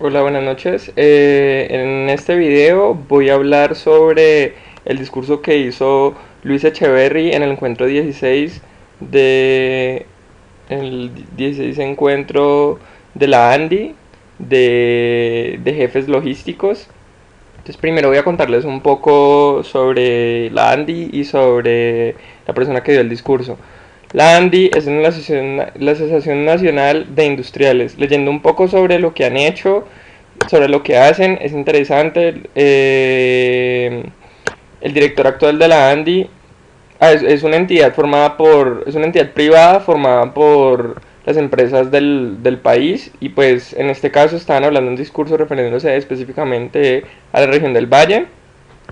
Hola, buenas noches. En este video voy a hablar sobre el discurso que hizo Luis Echeverry en el encuentro 16 de el 16 encuentro de la ANDI de jefes logísticos. Entonces primero voy a contarles un poco sobre la ANDI y sobre la persona que dio el discurso. La ANDI es la Asociación Nacional de Industriales. Leyendo un poco sobre lo que han hecho, sobre lo que hacen, es interesante. El director actual de la ANDI es una entidad es una entidad privada formada por las empresas del país, y pues en este caso estaban hablando un discurso refiriéndose específicamente a la región del Valle,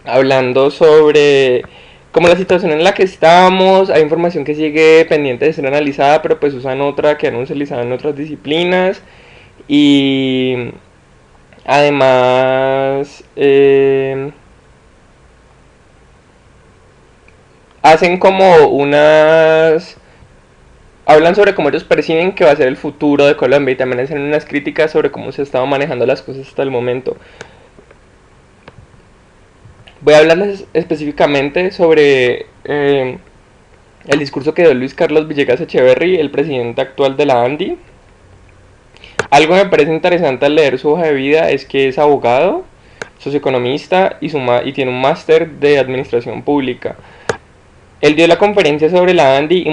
hablando sobre como la situación en la que estamos. Hay información que sigue pendiente de ser analizada, pero pues usan otra que han utilizado en otras disciplinas. Y además hacen como unas... Hablan sobre cómo ellos perciben que va a ser el futuro de Colombia, y también hacen unas críticas sobre cómo se estaban manejando las cosas hasta el momento. Voy a hablarles específicamente sobre el discurso que dio Luis Carlos Villegas Echeverry, el presidente actual de la ANDI. Algo que me parece interesante al leer su hoja de vida es que es abogado, socioeconomista y tiene un máster de administración pública. Él dio la conferencia sobre la ANDI y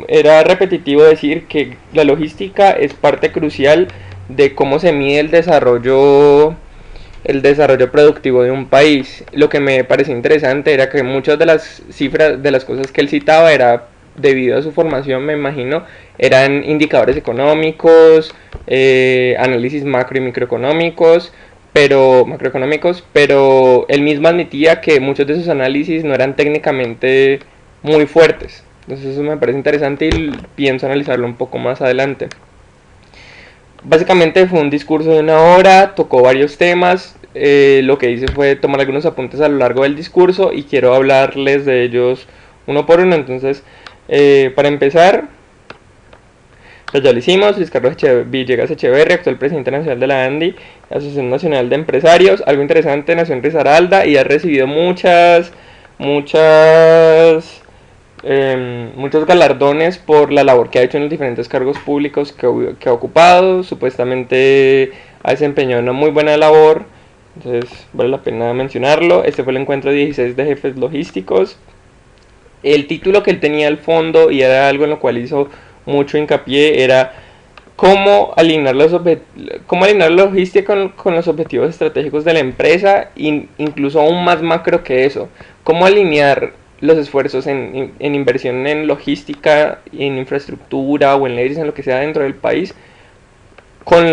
era repetitivo decir que la logística es parte crucial de cómo se mide el desarrollo productivo de un país. Lo que me pareció interesante era que muchas de las cifras, de las cosas que él citaba, era debido a su formación, me imagino, eran indicadores económicos, análisis macro y microeconómicos, pero él mismo admitía que muchos de sus análisis no eran técnicamente muy fuertes. Entonces eso me parece interesante y pienso analizarlo un poco más adelante. Básicamente fue un discurso de una hora, tocó varios temas. Lo que hice fue tomar algunos apuntes a lo largo del discurso y quiero hablarles de ellos uno por uno. Entonces, para empezar, pues ya lo hicimos. Luis Carlos Villegas Echeverri, actual presidente nacional de la ANDI, Asociación Nacional de Empresarios. Algo interesante, nació en Risaralda y ha recibido muchos galardones por la labor que ha hecho en los diferentes cargos públicos que ha ocupado. Supuestamente ha desempeñado una muy buena labor, entonces vale la pena mencionarlo. Este fue el encuentro 16 de jefes logísticos. El título que él tenía al fondo, y era algo en lo cual hizo mucho hincapié, era cómo alinear la logística con los objetivos estratégicos de la empresa, incluso aún más macro que eso. Cómo alinear los esfuerzos en inversión en logística, en infraestructura o en leyes, en lo que sea dentro del país, con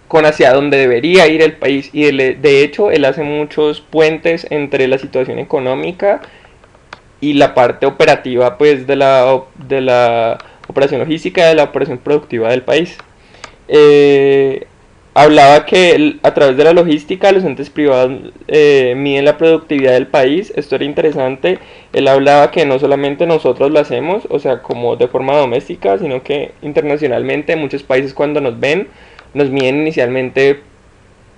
con hacia donde debería ir el país. Y de hecho él hace muchos puentes entre la situación económica y la parte operativa, pues de la operación logística, de la operación productiva del país. eh, Hablaba que a través de la logística los entes privados miden la productividad del país. Esto era interesante. Él hablaba que no solamente nosotros lo hacemos, o sea, como de forma doméstica, sino que internacionalmente muchos países, cuando nos ven, nos miden inicialmente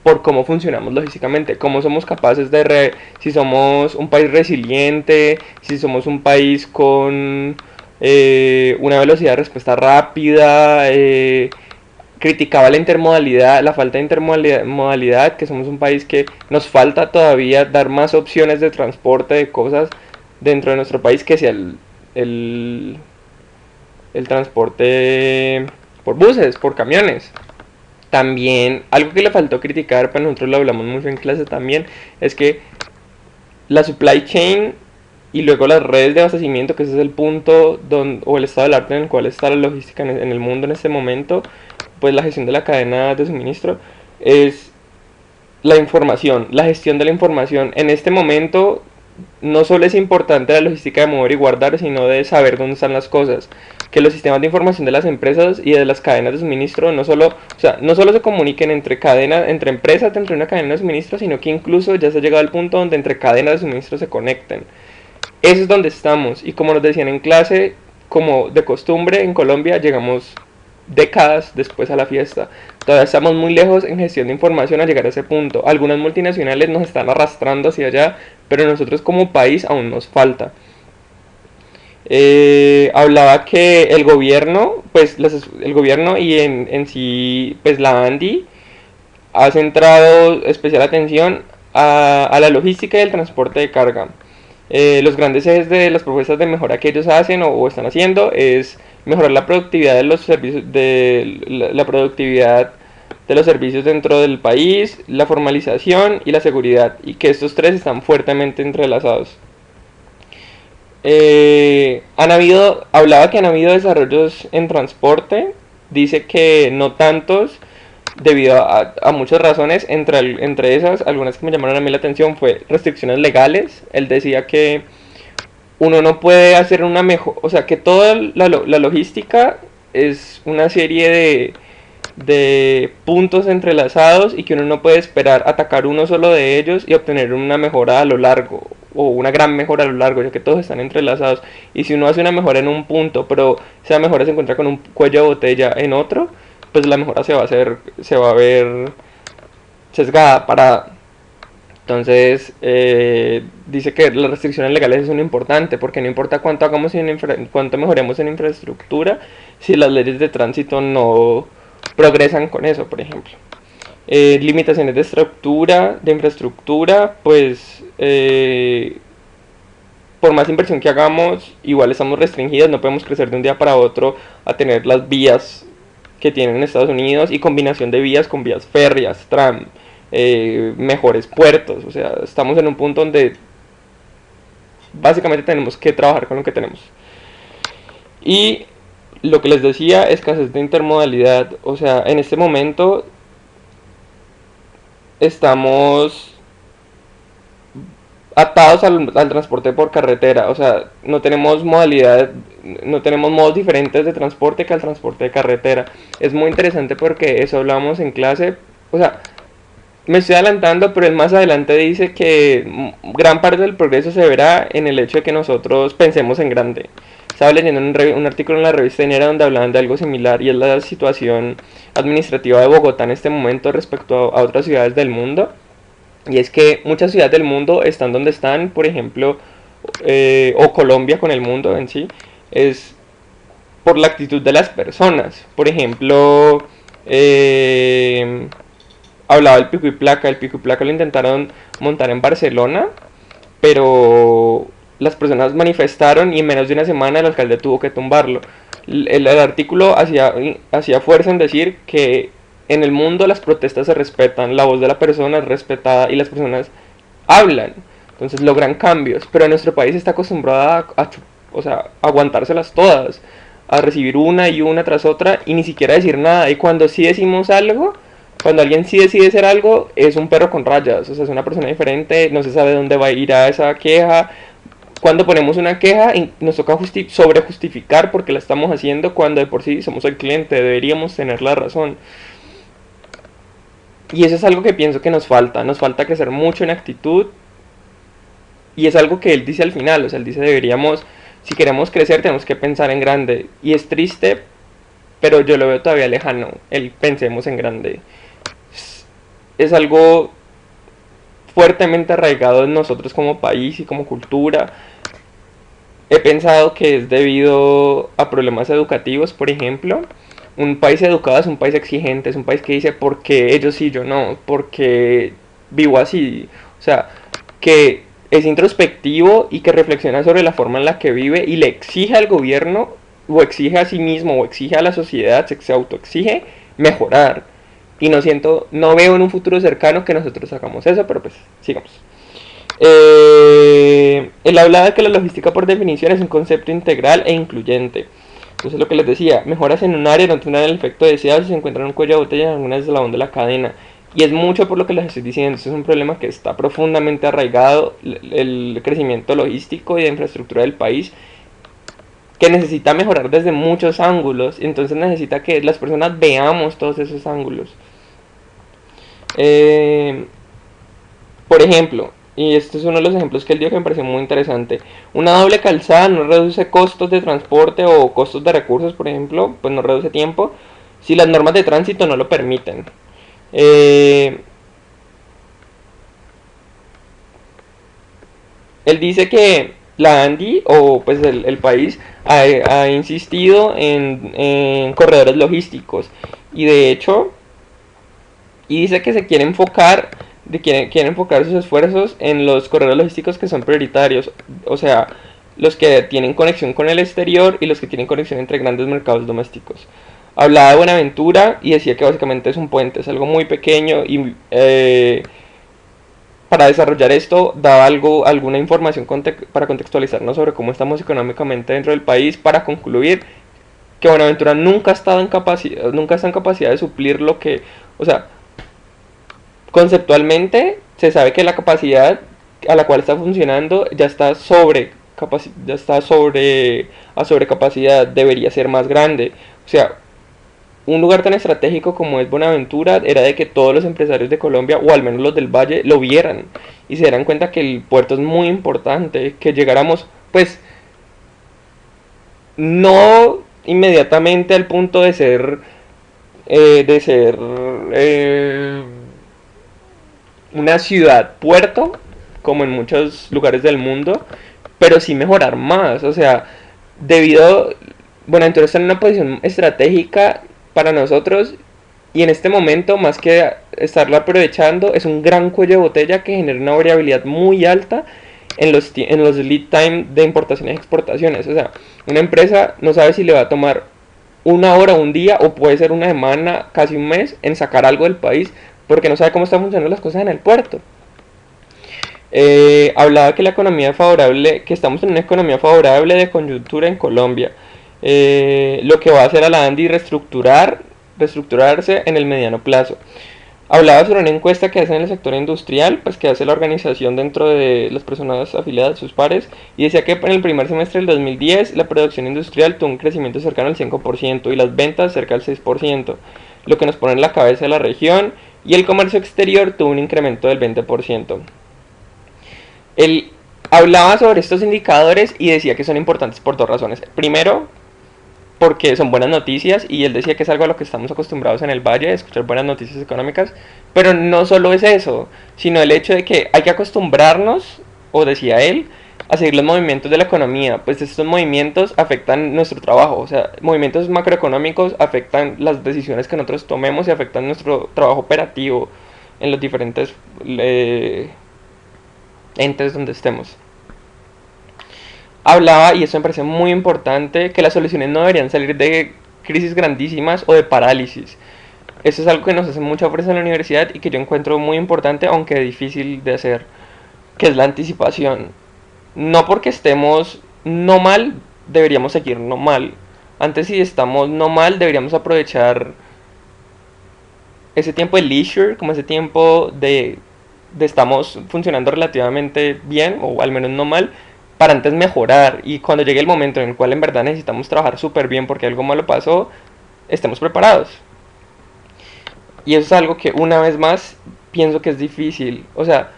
por cómo funcionamos logísticamente, cómo somos capaces si somos un país resiliente, si somos un país con una velocidad de respuesta rápida. Criticaba la intermodalidad, la falta de intermodalidad, que somos un país que nos falta todavía dar más opciones de transporte de cosas dentro de nuestro país, que sea el, el transporte por buses, por camiones. También algo que le faltó criticar, pero nosotros lo hablamos mucho en clase también, es que la supply chain y luego las redes de abastecimiento, que ese es el punto o el estado del arte en el cual está la logística en el mundo en este momento, pues la gestión de la cadena de suministro, es la información, la gestión de la información. En este momento no solo es importante la logística de mover y guardar, sino de saber dónde están las cosas. Que los sistemas de información de las empresas y de las cadenas de suministro no solo se comuniquen entre empresas dentro de una cadena de suministro, sino que incluso ya se ha llegado al punto donde entre cadenas de suministro se conecten. Eso es donde estamos, y como nos decían en clase, como de costumbre en Colombia llegamos décadas después a la fiesta. Todavía estamos muy lejos en gestión de información a llegar a ese punto. Algunas multinacionales nos están arrastrando hacia allá, pero nosotros como país aún nos falta. Hablaba que el gobierno, pues el gobierno y en sí, pues la ANDI ha centrado especial atención a la logística y el transporte de carga. Los grandes ejes de las propuestas de mejora que ellos hacen o están haciendo es mejorar la productividad de los servicios, la productividad de los servicios dentro del país, la formalización y la seguridad, y que estos tres están fuertemente entrelazados. Hablaba que han habido desarrollos en transporte, dice que no tantos, debido a muchas razones, entre esas, algunas que me llamaron a mí la atención fue restricciones legales. Él decía que uno no puede hacer una mejor, o sea, que toda la logística es una serie de puntos entrelazados y que uno no puede esperar atacar uno solo de ellos y obtener una mejora a lo largo o una gran mejora a lo largo, ya que todos están entrelazados. Y si uno hace una mejora en un punto, pero esa mejora se encuentra con un cuello de botella en otro, pues la mejora se va a ver sesgada, parada. Entonces, dice que las restricciones legales son importantes, porque no importa cuánto hagamos cuánto mejoremos en infraestructura, si las leyes de tránsito no progresan con eso, por ejemplo. Limitaciones de infraestructura, pues por más inversión que hagamos, igual estamos restringidos, no podemos crecer de un día para otro a tener las vías que tienen en Estados Unidos y combinación de vías con vías férreas, tram, mejores puertos. O sea, estamos en un punto donde básicamente tenemos que trabajar con lo que tenemos. Y lo que les decía, escasez de intermodalidad. O sea, en este momento estamos atados al transporte por carretera. O sea, no tenemos modos diferentes de transporte que al transporte de carretera. Es muy interesante porque eso hablamos en clase. O sea, me estoy adelantando, pero él más adelante dice que gran parte del progreso se verá en el hecho de que nosotros pensemos en grande. Estaba leyendo un artículo en la revista Enera donde hablaban de algo similar, y es la situación administrativa de Bogotá en este momento respecto a otras ciudades del mundo. Y es que muchas ciudades del mundo están donde están, por ejemplo, o Colombia con el mundo en sí, es por la actitud de las personas. Por ejemplo, hablaba del pico y placa. El pico y placa lo intentaron montar en Barcelona, pero las personas manifestaron y en menos de una semana el alcalde tuvo que tumbarlo. El artículo hacía fuerza en decir que en el mundo las protestas se respetan, la voz de la persona es respetada y las personas hablan, entonces logran cambios, pero nuestro país está acostumbrado o sea, a aguantárselas todas, a recibir una y una tras otra y ni siquiera decir nada. Y cuando sí decimos algo, cuando alguien sí decide hacer algo, es un perro con rayas, o sea, es una persona diferente, no se sabe dónde va a ir a esa queja. Cuando ponemos una queja, nos toca sobre justificar porque la estamos haciendo, cuando de por sí somos el cliente, deberíamos tener la razón. Y eso es algo que pienso que nos falta crecer mucho en actitud. Y es algo que él dice al final, o sea, él dice deberíamos, si queremos crecer tenemos que pensar en grande. Y es triste, pero yo lo veo todavía lejano, el pensemos en grande. Es algo fuertemente arraigado en nosotros como país y como cultura. He pensado que es debido a problemas educativos, por ejemplo. Un país educado es un país exigente, es un país que dice por qué ellos sí, yo no, porque vivo así. O sea, que es introspectivo y que reflexiona sobre la forma en la que vive y le exige al gobierno, o exige a sí mismo, o exige a la sociedad, se autoexige mejorar. Y no veo en un futuro cercano que nosotros hagamos eso, pero pues sigamos. Él habla de que la logística por definición es un concepto integral e incluyente. Entonces lo que les decía, mejoras en un área no tendrán el efecto deseado si se encuentran un cuello de botella en alguna eslabón de la cadena. Y es mucho por lo que les estoy diciendo, este es un problema que está profundamente arraigado, el crecimiento logístico y de infraestructura del país, que necesita mejorar desde muchos ángulos, entonces necesita que las personas veamos todos esos ángulos. Por ejemplo, y este es uno de los ejemplos que él dio que me pareció muy interesante, una doble calzada no reduce costos de transporte o costos de recursos, por ejemplo, pues no reduce tiempo, si las normas de tránsito no lo permiten. Él dice que la ANDI, o pues el país, ha insistido en corredores logísticos. Y de hecho, y dice que se quiere enfocar, quiere enfocar sus esfuerzos en los corredores logísticos que son prioritarios. O sea, los que tienen conexión con el exterior y los que tienen conexión entre grandes mercados domésticos. Hablaba de Buenaventura y decía que básicamente es un puente, es algo muy pequeño y para desarrollar esto daba alguna información para contextualizarnos sobre cómo estamos económicamente dentro del país, para concluir que Buenaventura nunca ha estado en capacidad, nunca está en capacidad de suplir lo que, o sea, conceptualmente se sabe que la capacidad a la cual está funcionando ya está a sobrecapacidad, debería ser más grande. O sea, un lugar tan estratégico como es Buenaventura era de que todos los empresarios de Colombia, o al menos los del Valle, lo vieran y se dieran cuenta que el puerto es muy importante, que llegáramos, pues, no inmediatamente al punto de ser una ciudad puerto, como en muchos lugares del mundo, pero sí mejorar más. O sea, debido, Buenaventura está en una posición estratégica para nosotros y en este momento, más que estarlo aprovechando, es un gran cuello de botella que genera una variabilidad muy alta en los lead time de importaciones y exportaciones. O sea, una empresa no sabe si le va a tomar una hora, un día, o puede ser una semana, casi un mes, en sacar algo del país, porque no sabe cómo están funcionando las cosas en el puerto. Hablaba que la economía favorable, que estamos en una economía favorable de coyuntura en Colombia, lo que va a hacer a la ANDI reestructurarse en el mediano plazo. Hablaba sobre una encuesta que hace en el sector industrial, pues que hace la organización dentro de las personas afiliadas, sus pares, y decía que en el primer semestre del 2010 la producción industrial tuvo un crecimiento cercano al 5% y las ventas cerca al 6%, lo que nos pone en la cabeza de la región, y el comercio exterior tuvo un incremento del 20%. Él hablaba sobre estos indicadores y decía que son importantes por dos razones. Primero, porque son buenas noticias y él decía que es algo a lo que estamos acostumbrados en el Valle, escuchar buenas noticias económicas, pero no solo es eso, sino el hecho de que hay que acostumbrarnos, o decía él, a seguir los movimientos de la economía, pues estos movimientos afectan nuestro trabajo, o sea, movimientos macroeconómicos afectan las decisiones que nosotros tomemos y afectan nuestro trabajo operativo en los diferentes entes donde estemos. Hablaba, y eso me parece muy importante, que las soluciones no deberían salir de crisis grandísimas o de parálisis. Eso es algo que nos hace mucha fuerza en la universidad y que yo encuentro muy importante, aunque difícil de hacer, que es la anticipación. No porque estemos no mal, deberíamos seguir no mal. Antes, si estamos no mal, deberíamos aprovechar ese tiempo de leisure, como ese tiempo de estamos funcionando relativamente bien, o al menos no mal, para antes mejorar, y cuando llegue el momento en el cual en verdad necesitamos trabajar súper bien porque algo malo pasó, estemos preparados. Y eso es algo que una vez más pienso que es difícil. O sea,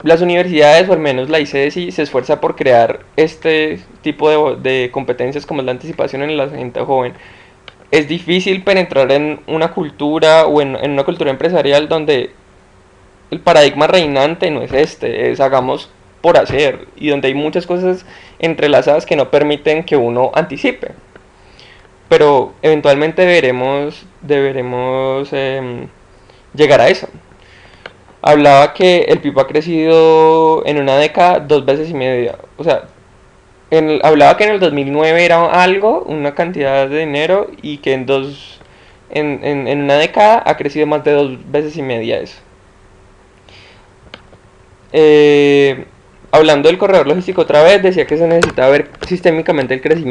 las universidades, o al menos la ICESI, se esfuerza por crear este tipo de competencias como es la anticipación en la gente joven. Es difícil penetrar en una cultura o en una cultura empresarial donde el paradigma reinante no es este, es hagamos por hacer, y donde hay muchas cosas entrelazadas que no permiten que uno anticipe. Pero eventualmente deberemos llegar a eso. Hablaba que el PIB ha crecido en una década 2 veces y media. O sea, hablaba que en el 2009 era algo, una cantidad de dinero, y que en una década ha crecido más de 2 veces y media eso. Hablando del corredor logístico otra vez, decía que se necesita ver sistémicamente el crecimiento